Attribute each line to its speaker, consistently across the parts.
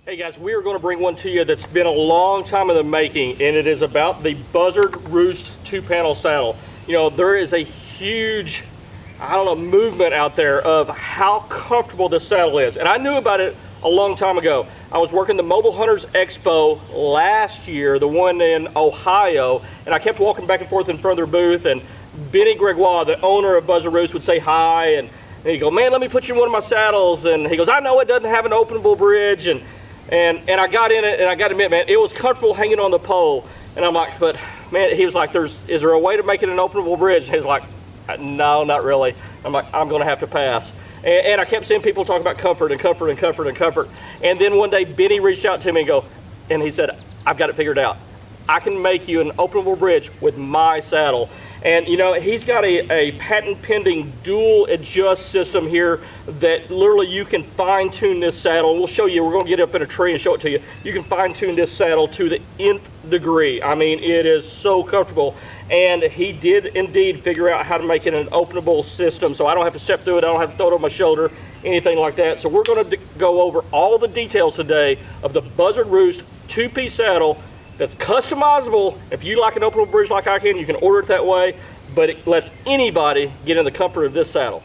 Speaker 1: Hey guys, we are going to bring one to you that's been a long time in the making, and it is about the Buzzard Roost 2-panel saddle. You know, there is a huge, movement out there of how comfortable this saddle is. And I knew about it a long time ago. I was working the Mobile Hunters Expo last year, the one in Ohio, and I kept walking back and forth in front of their booth, and Benny Gregoire, the owner of Buzzard Roost, would say hi, and he'd go, "Man, let me put you in one of my saddles." And he goes, "I know it doesn't have an openable bridge." And I got in it, and I got to admit, man, it was comfortable hanging on the pole. And I'm like, but man, he was like, is there a way to make it an openable bridge? And he's like, no, not really. I'm like, I'm going to have to pass. And I kept seeing people talk about comfort and comfort and comfort and comfort. And then one day, Benny reached out to me and he said, "I've got it figured out. I can make you an openable bridge with my saddle." And you know, he's got a patent pending dual adjust system here that literally you can fine tune this saddle. We'll show you, we're going to get up in a tree and show it to you. You can fine tune this saddle to the nth degree. I mean, it is so comfortable. And he did indeed figure out how to make it an openable system, so I don't have to step through it, I don't have to throw it on my shoulder, anything like that. So we're going to go over all the details today of the Buzzard Roost 2-piece saddle that's customizable. If you like an openable bridge like I can, you can order it that way, but it lets anybody get in the comfort of this saddle.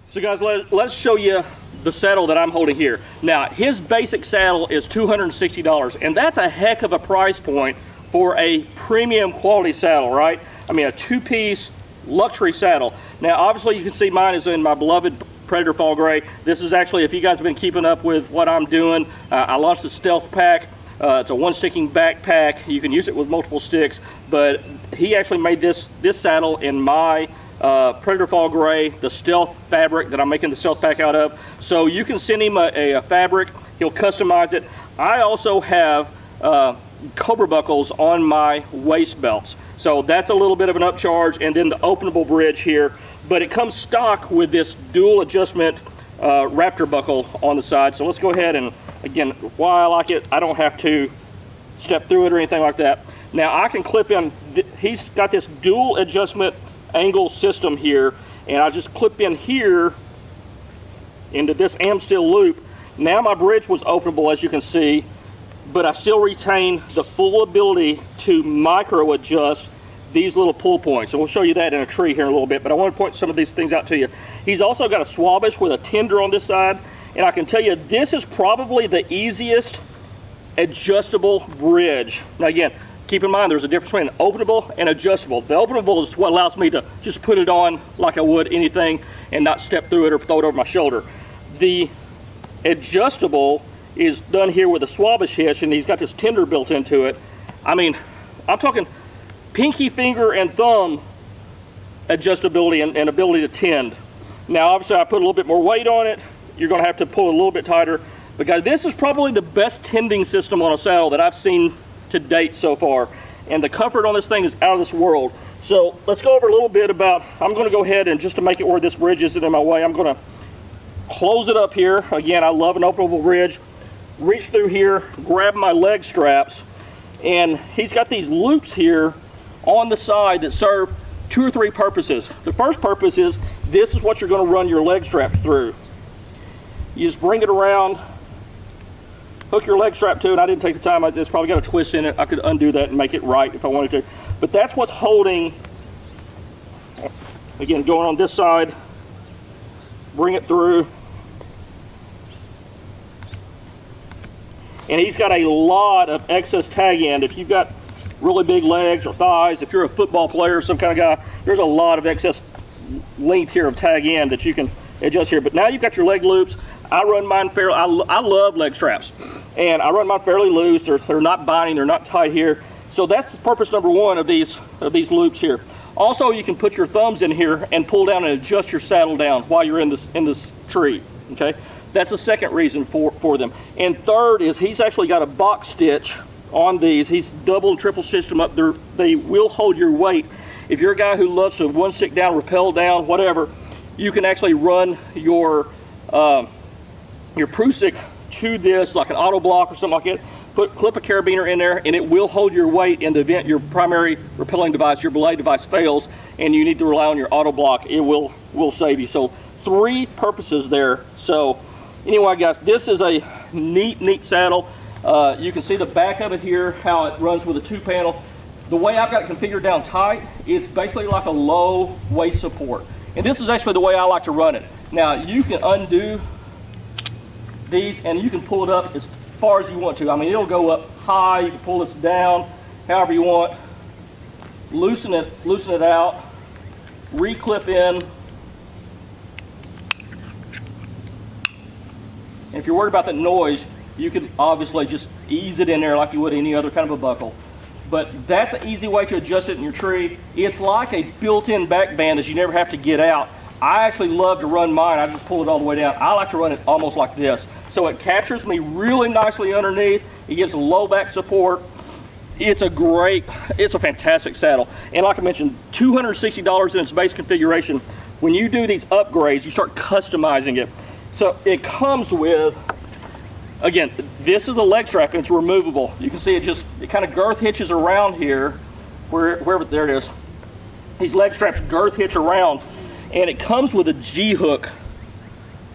Speaker 1: So guys, let's show you the saddle that I'm holding here. Now, his basic saddle is $260, and that's a heck of a price point for a premium quality saddle, right? I mean, a 2-piece luxury saddle. Now, obviously, you can see mine is in my beloved Predator Fall Gray. This is actually, if you guys have been keeping up with what I'm doing, I launched the Stealth Pack. It's a one-sticking backpack. You can use it with multiple sticks, but he actually made this saddle in my Predator Fall Gray, the Stealth fabric that I'm making the Stealth Pack out of. So you can send him a fabric. He'll customize it. I also have Cobra buckles on my waist belts. So that's a little bit of an upcharge, and then the openable bridge here. But it comes stock with this dual adjustment Raptor buckle on the side. So let's go ahead and, again, why I like it, I don't have to step through it or anything like that. Now I can clip in, he's got this dual adjustment angle system here, and I just clip in here into this Amstill loop. Now my bridge was openable, as you can see, but I still retain the full ability to micro adjust these little pull points. So we'll show you that in a tree here in a little bit, but I want to point some of these things out to you. He's also got a Swabish with a tender on this side, and I can tell you this is probably the easiest adjustable bridge. Now again, keep in mind there's a difference between openable and adjustable. The openable is what allows me to just put it on like I would anything and not step through it or throw it over my shoulder. The adjustable is done here with a Swabish hitch, and he's got this tender built into it. I mean, I'm talking pinky finger and thumb adjustability and ability to tend. Now obviously I put a little bit more weight on it. You're going to have to pull a little bit tighter. But guys, this is probably the best tending system on a saddle that I've seen to date so far. And the comfort on this thing is out of this world. So let's go over a little bit about, I'm going to go ahead and just to make it where this bridge isn't in my way, I'm going to close it up here. Again, I love an openable bridge. Reach through here, grab my leg straps, and he's got these loops here on the side that serve 2 or 3 purposes. The first purpose is this is what you're going to run your leg straps through. You just bring it around, hook your leg strap to it. I didn't take the time. It's probably got a twist in it. I could undo that and make it right if I wanted to. But that's what's holding, again, going on this side, bring it through. And he's got a lot of excess tag end. If you've got really big legs or thighs, if you're a football player or some kind of guy, there's a lot of excess length here of tag end that you can adjust here. But now you've got your leg loops. I run mine fairly, I love leg straps. And I run mine fairly loose. They're not binding, they're not tight here. So that's the purpose number one of these loops here. Also, you can put your thumbs in here and pull down and adjust your saddle down while you're in this tree, okay? That's the second reason for them. And third is he's actually got a box stitch on these. He's double and triple stitched them up. They will hold your weight. If you're a guy who loves to one stick down, rappel down, whatever, you can actually run your Prusik to this like an AutoBlock or something like that. clip a carabiner in there, and it will hold your weight in the event your primary rappelling device, your belay device, fails, and you need to rely on your AutoBlock. It will save you. So 3 purposes there. So anyway, guys, this is a neat saddle. You can see the back of it here, how it runs with a 2-panel. The way I've got it configured down tight, it's basically like a low waist support. And this is actually the way I like to run it. Now, you can undo these and you can pull it up as far as you want to. I mean, it'll go up high, you can pull this down however you want. Loosen it out, re-clip in. And if you're worried about the noise, you can obviously just ease it in there like you would any other kind of a buckle. But that's an easy way to adjust it in your tree. It's like a built-in back bandage. You never have to get out. I actually love to run mine. I just pull it all the way down. I like to run it almost like this. So it captures me really nicely underneath. It gives a low back support. It's a fantastic saddle. And like I mentioned, $260 in its base configuration. When you do these upgrades, you start customizing it. So it comes with, again, this is the leg strap, and it's removable. You can see it kind of girth hitches around here, wherever, there it is. These leg straps girth hitch around, and it comes with a G-hook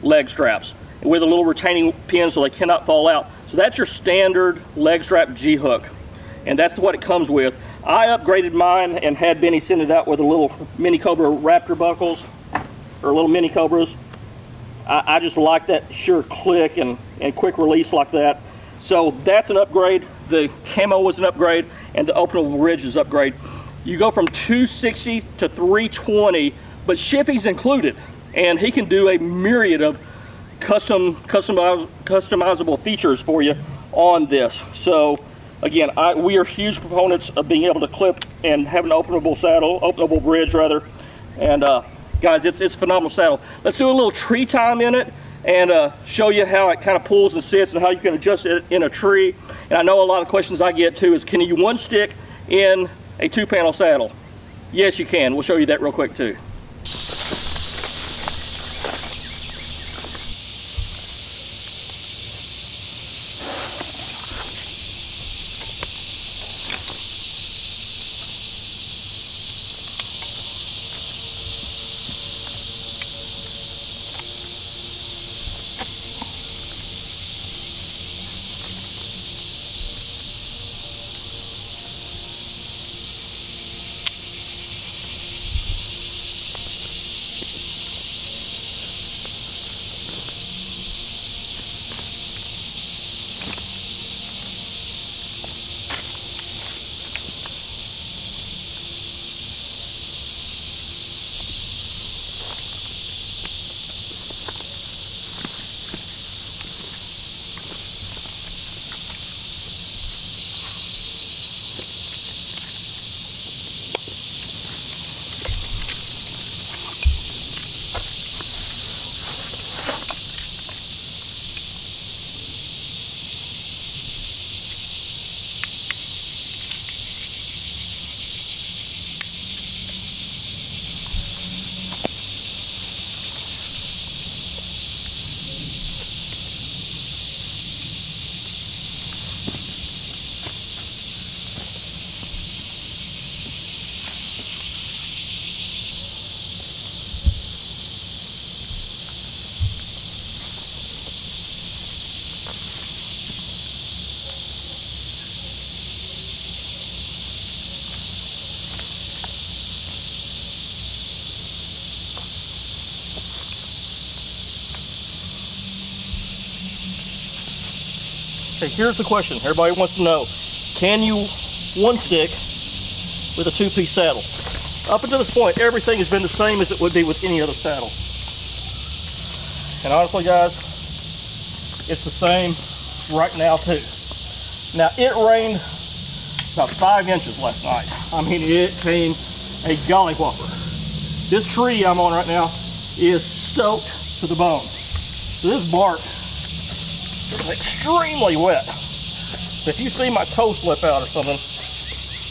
Speaker 1: leg straps with a little retaining pin so they cannot fall out. So that's your standard leg strap G-hook, and that's what it comes with. I upgraded mine and had Benny send it out with a little mini Cobra Raptor buckles, or little mini Cobras. I just like that sure click and quick release like that. So that's an upgrade. The camo was an upgrade, and the openable ridge is an upgrade. You go from $260 to $320, but shipping's included, and he can do a myriad of customizable features for you on this. So again, we are huge proponents of being able to clip and have an openable bridge rather, and guys, it's a phenomenal saddle. Let's do a little tree time in it and show you how it kind of pulls and sits and how you can adjust it in a tree. And I know a lot of questions I get too is, can you one stick in a 2-panel saddle? Yes, you can. We'll show you that real quick too. Okay, here's the question everybody wants to know. Can you one stick with a 2-piece saddle? Up until this point, everything has been the same as it would be with any other saddle. And honestly, guys, it's the same right now too. Now, it rained about 5 inches last night. I mean, it came a golly whopper. This tree I'm on right now is soaked to the bone. So this bark is extremely wet. So if you see my toe slip out or something,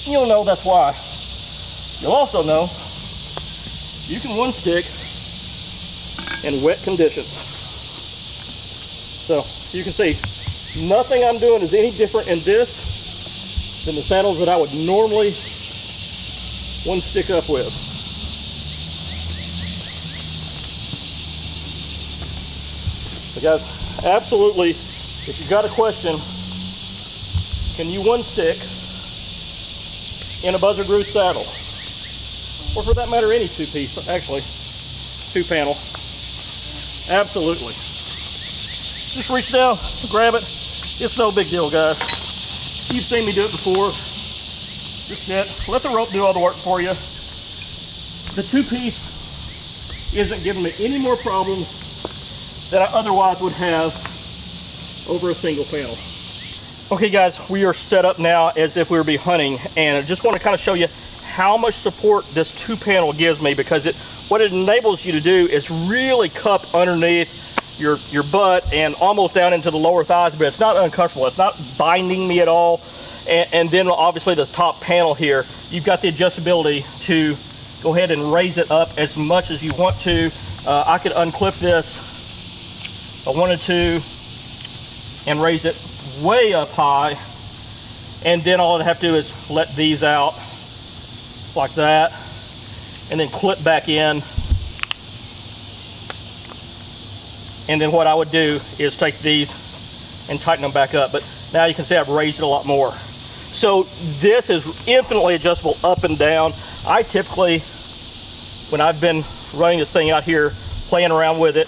Speaker 1: you'll know that's why. You'll also know you can one stick in wet conditions. So you can see Nothing I'm doing is any different in this than the saddles that I would normally one stick up with. So guys, absolutely, if you've got a question, can you one stick in a Buzzard Roost saddle? Or for that matter, any two-piece, actually, two-panel. Absolutely. Just reach down, grab it. It's no big deal, guys. You've seen me do it before. Just sit, let the rope do all the work for you. The two-piece isn't giving me any more problems than I otherwise would have over a single panel. Okay guys, we are set up now as if we would be hunting, and I just want to kind of show you how much support this two-panel gives me, because what it enables you to do is really cup underneath your butt and almost down into the lower thighs, but it's not uncomfortable. It's not binding me at all. And then obviously the top panel here, you've got the adjustability to go ahead and raise it up as much as you want to. I could unclip this if I wanted to and raise it way up high, and then all I have to do is let these out like that and then clip back in. And then what I would do is take these and tighten them back up. But now you can see I've raised it a lot more. So this is infinitely adjustable up and down. I typically, when I've been running this thing out here, playing around with it,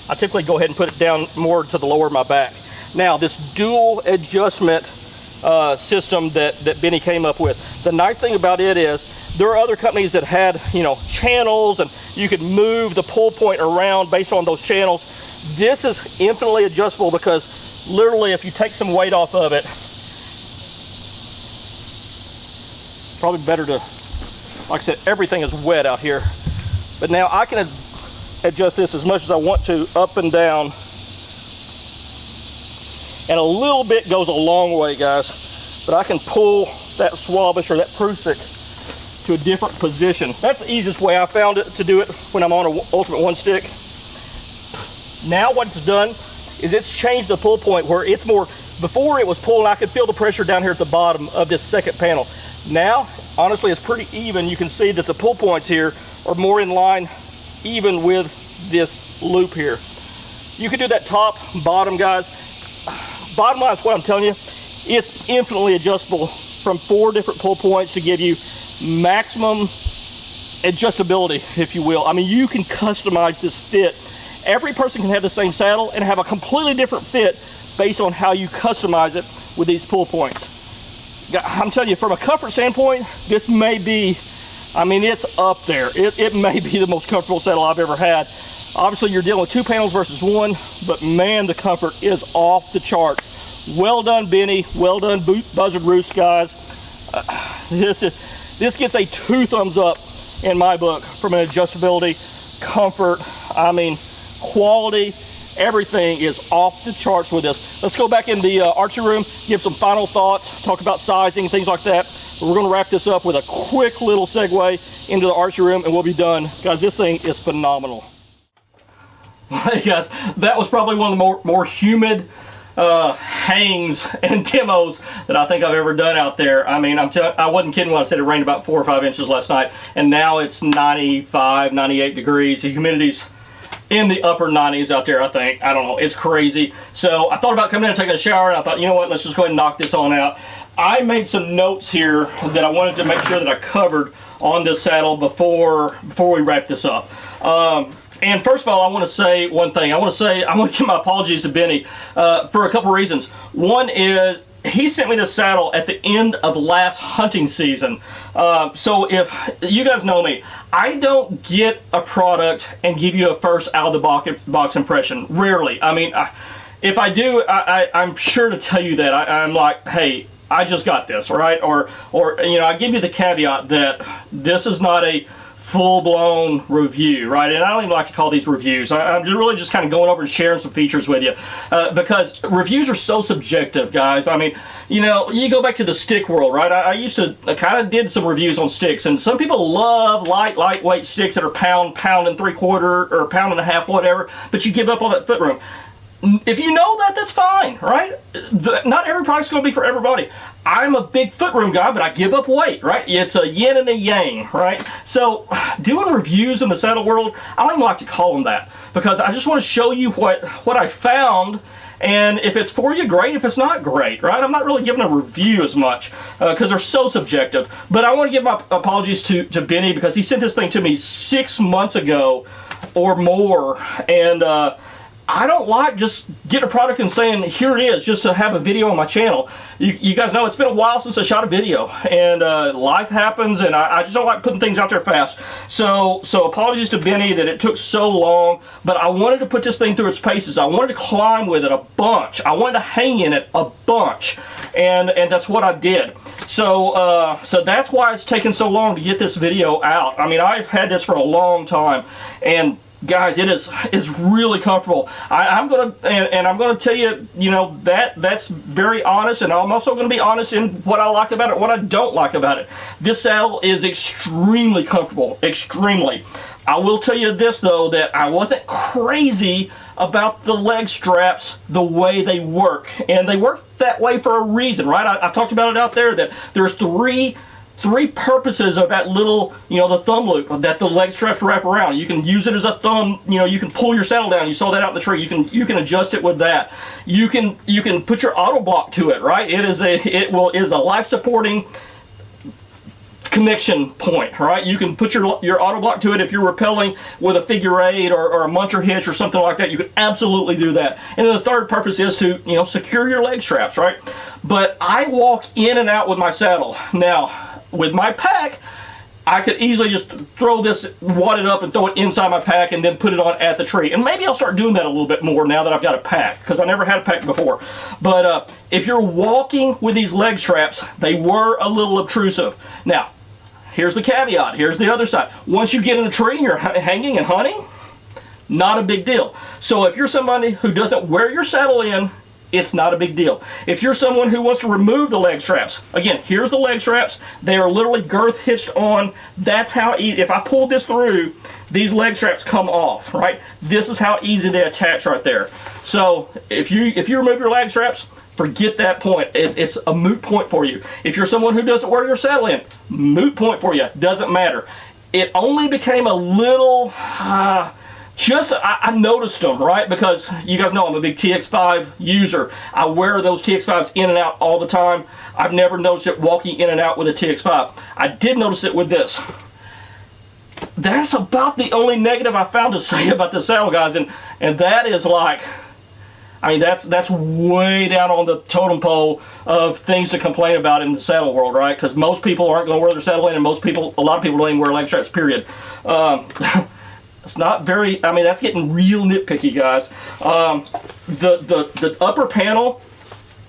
Speaker 1: I typically go ahead and put it down more to the lower of my back. Now this dual adjustment system that Benny came up with, the nice thing about it is there are other companies that had, you know, channels, and you could move the pull point around based on those channels. This is infinitely adjustable, because literally if you take some weight off of it, probably better to, like I said, everything is wet out here, but now I can adjust this as much as I want to, up and down, and a little bit goes a long way, guys. But I can pull that Swabish or that Prusik to a different position. That's the easiest way I found it to do it when I'm on an ultimate one stick. Now what it's done is it's changed the pull point where it's more, before it was pulling, I could feel the pressure down here at the bottom of this second panel. Now, honestly, it's pretty even. You can see that the pull points here are more in line even with this loop here. You can do that top, bottom, guys. Bottom line is what I'm telling you, it's infinitely adjustable from 4 different pull points to give you maximum adjustability, if you will. I mean, you can customize this fit. Every person can have the same saddle and have a completely different fit based on how you customize it with these pull points. I'm telling you, from a comfort standpoint, this may be, I mean, it's up there. It may be the most comfortable saddle I've ever had. Obviously, you're dealing with 2 panels versus 1, but man, the comfort is off the charts. Well done, Benny. Well done, Buzzard Roost, guys. This gets a 2 thumbs up in my book from an adjustability, comfort, I mean, quality. Everything is off the charts with this. Let's go back in the archery room, give some final thoughts, talk about sizing, things like that. We're going to wrap this up with a quick little segue into the archery room, and we'll be done. Guys, this thing is phenomenal. Hey guys, that was probably one of the more humid hangs and demos that I think I've ever done out there. I mean, I wasn't kidding when I said it rained about 4 or 5 inches last night, and now it's 95, 98 degrees. The humidity's in the upper 90s out there, I think. I don't know, it's crazy. So I thought about coming in and taking a shower, and I thought, you know what, let's just go ahead and knock this on out. I made some notes here that I wanted to make sure that I covered on this saddle before we wrap this up. And first of all, I want to say one thing. I want to give my apologies to Benny for a couple reasons. One is he sent me this saddle at the end of last hunting season. So if you guys know me, I don't get a product and give you a first out of the box impression. Rarely. I mean, if I do, I'm sure to tell you that. I'm like, hey, I just got this, right? Or you know, I give you the caveat that this is not a full-blown review, right? And I don't even like to call these reviews. I'm just really just kind of going over and sharing some features with you because reviews are so subjective, guys. I mean, you know, you go back to the stick world, right? I used to kind of did some reviews on sticks, and some people love lightweight sticks that are pound and 3/4 or pound and a half, whatever, but you give up on that foot room. if you know that, that's fine, right? Not every product's going to be for everybody. I'm a big footroom guy, but I give up weight, right? It's a yin and a yang, right? So doing reviews in the saddle world, I don't even like to call them that, because I just want to show you what I found, and if it's for you, great. If it's not, great, right? I'm not really giving a review as much because they're so subjective. But I want to give my apologies to Benny, because he sent this thing to me 6 months ago or more, and I don't like just getting a product and saying, here it is, just to have a video on my channel. You guys know it's been a while since I shot a video, and life happens, and I just don't like putting things out there fast. So apologies to Benny that it took so long, but I wanted to put this thing through its paces. I wanted to climb with it a bunch. I wanted to hang in it a bunch, and that's what I did. So that's why it's taken so long to get this video out. I mean, I've had this for a long time, and guys, it is really comfortable. I'm gonna tell you, you know, that's very honest, and I'm also gonna be honest in what I like about it, what I don't like about it. This saddle is extremely comfortable, extremely. I will tell you this though, that I wasn't crazy about the leg straps the way they work, and they work that way for a reason, right? I talked about it out there, that there's three purposes of that little, you know, the thumb loop that the leg straps wrap around. You can use it as a thumb, you know, you can pull your saddle down. You saw that out in the tree. You can adjust it with that. You can put your AutoBlock to it, right? It is a life supporting connection point, right? You can put your AutoBlock to it if you're rappelling with a figure eight or a muncher hitch or something like that. You can absolutely do that. And then the third purpose is to, you know, secure your leg straps, right? But I walk in and out with my saddle. Now, with my pack, I could easily just throw this, wad it up and throw it inside my pack and then put it on at the tree. And maybe I'll start doing that a little bit more now that I've got a pack, because I never had a pack before. But if you're walking with these leg straps, they were a little obtrusive. Now, here's the caveat. Here's the other side. Once you get in the tree and you're hanging and hunting, not a big deal. So if you're somebody who doesn't wear your saddle in, it's not a big deal. If you're someone who wants to remove the leg straps, again, here's the leg straps. They are literally girth hitched on. That's how easy, if I pull this through, these leg straps come off, right? This is how easy they attach right there. So if you remove your leg straps, forget that point. It's a moot point for you. If you're someone who doesn't wear your saddle in, moot point for you. Doesn't matter. It only became a little... I noticed them, right? Because you guys know I'm a big TX5 user. I wear those TX5s in and out all the time. I've never noticed it walking in and out with a TX5. I did notice it with this. That's about the only negative I found to say about this saddle, guys. And that is like, I mean, that's way down on the totem pole of things to complain about in the saddle world, right? Because most people aren't going to wear their saddle in, and a lot of people don't even wear leg straps, period. It's not very, I mean, that's getting real nitpicky, guys. The upper panel,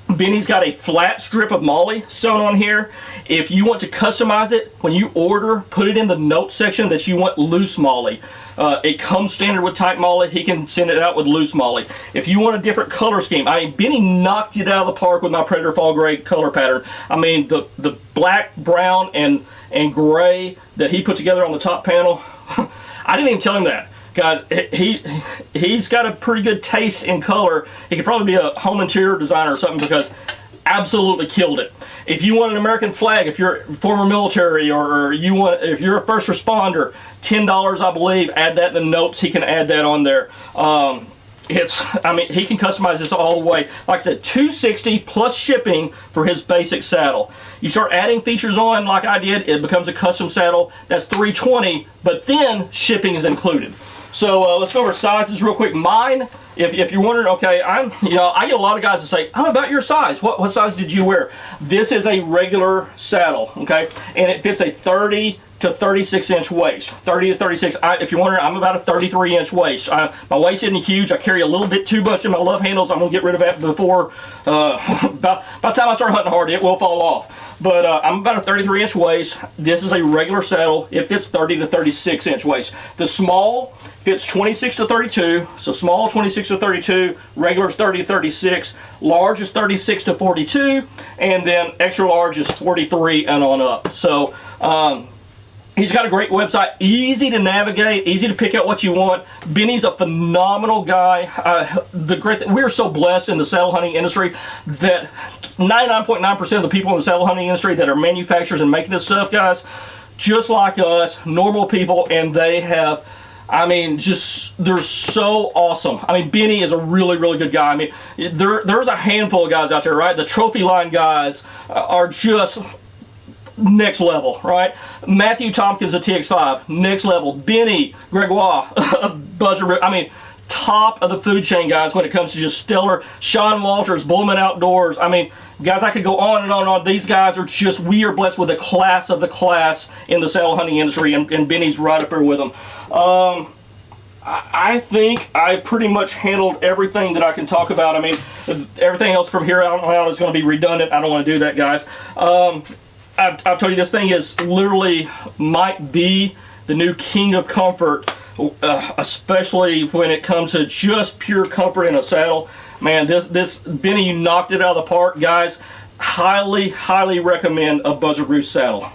Speaker 1: Benny's got a flat strip of MOLLE sewn on here. If you want to customize it, when you order, put it in the notes section that you want loose MOLLE. It comes standard with tight MOLLE. He can send it out with loose MOLLE. If you want a different color scheme, I mean, Benny knocked it out of the park with my Predator Fall Gray color pattern. I mean, the black, brown, and gray that he put together on the top panel, I didn't even tell him that. Guys, he's got a pretty good taste in color. He could probably be a home interior designer or something, because absolutely killed it. If you want an American flag, if you're former military, or if you're a first responder, $10, I believe, add that in the notes. He can add that on there. I mean, he can customize this all the way. Like I said, $260 plus shipping for his basic saddle. You start adding features on like I did, it becomes a custom saddle. That's $320, but then shipping is included. So let's go over sizes real quick. Mine, if you're wondering, okay, I get a lot of guys that say, I'm about your size. What size did you wear? This is a regular saddle, okay? And it fits a 30 to 36 inch waist. 30 to 36. If you're wondering, I'm about a 33 inch waist. My waist isn't huge. I carry a little bit too much in my love handles. I'm going to get rid of that before, by the time I start hunting hard, it will fall off. But I'm about a 33 inch waist. This is a regular saddle. It fits 30 to 36 inch waist. The small fits 26 to 32. So small 26 to 32, regular is 30 to 36, large is 36 to 42, and then extra large is 43 and on up. So He's got a great website, easy to navigate, easy to pick out what you want. Benny's a phenomenal guy. We are so blessed in the saddle hunting industry that 99.9% of the people in the saddle hunting industry that are manufacturers and making this stuff, guys, just like us, normal people, and they have, I mean, they're so awesome. I mean, Benny is a really, really good guy. I mean, there's a handful of guys out there, right? The trophy line guys are just next level, right? Matthew Tompkins at TX5, next level. Benny Gregoire of Buzzard Roost. I mean, top of the food chain, guys, when it comes to just stellar. Sean Walters, Bullman Outdoors. I mean, guys, I could go on and on and on. These guys are just, we are blessed with a class of the class in the saddle hunting industry, and Benny's right up there with them. I think I pretty much handled everything that I can talk about. I mean, everything else from here out is going to be redundant. I don't want to do that, guys. I've told you, this thing is literally might be the new king of comfort, especially when it comes to just pure comfort in a saddle. Man, this Benny, you knocked it out of the park, guys. Highly, highly recommend a Buzzard Roost saddle.